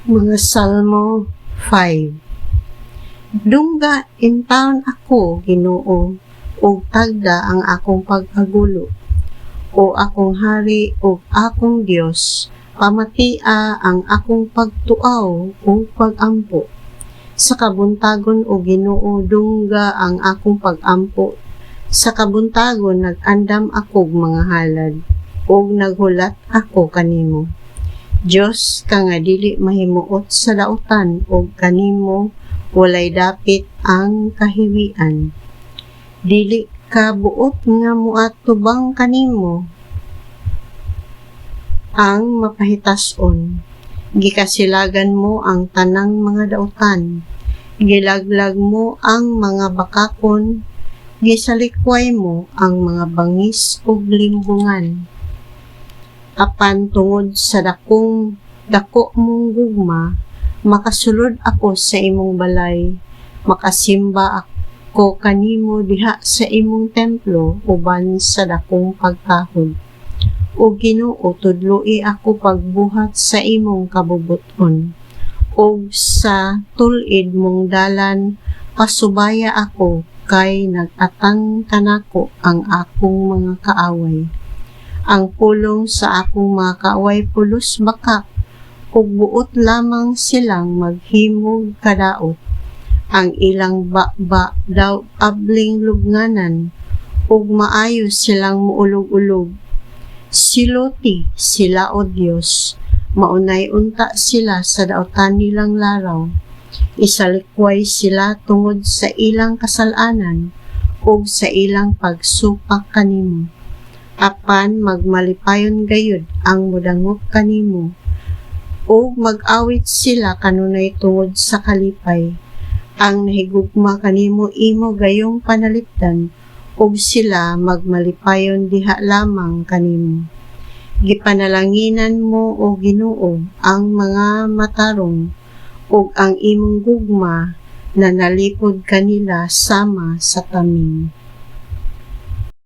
Mga Salmo 5. Dungga in taon ako, Ginoo, ug tagda ang akong pag-agulo. O akong hari ug akong Dios, pamatia ang akong pagtuaw o pag-ampo. Sa kabuntagon o Ginoo, dungga ang akong pag-ampo. Sa kabuntagon nag-andam akog mga halad, ug naghulat ako kanimo. Diyos ka nga dili mahimuot sa dautan ug kanimo walay dapit ang kahiwian. Dili ka buot nga muatubang kanimo ang mapahitason. Gikasilagan mo ang tanang mga dautan. Gilaglag mo ang mga bakakon. Gisalikway mo ang mga bangis ug limbungan. Apan tungod sa dako mong gugma, makasulod ako sa imong balay, makasimba ako kanimo diha sa imong templo uban sa dakong pagkahod. O Ginoo, tudloi ako pagbuhat sa imong kabubuton, ug sa tulid mong dalan pasubaya ako kay nag-atang kanako ang akong mga kaaway. Ang pulong sa akong mga kaaway pulos bakak, ug buot lamang silang maghimog kadaot. Ang ilang bakba daw abling lubnganan, ug maayo silang muulog-ulog. Siloti sila o Dios, maunay unta sila sa dautan nilang laraw. Isalikway sila tungod sa ilang kasalanan, ug sa ilang pagsupak kanimo. Apan magmalipayon gayud ang mudangop kanimo, ug mag-awit sila kanunay tungod sa kalipay. Ang nahigugma kanimo imo gayong panalipdan, ug sila magmalipayon diha lamang kanimo. Gipanalanginan mo o Ginoo ang mga matarong, ug ang imong gugma na nalipod kanila sama sa tamin.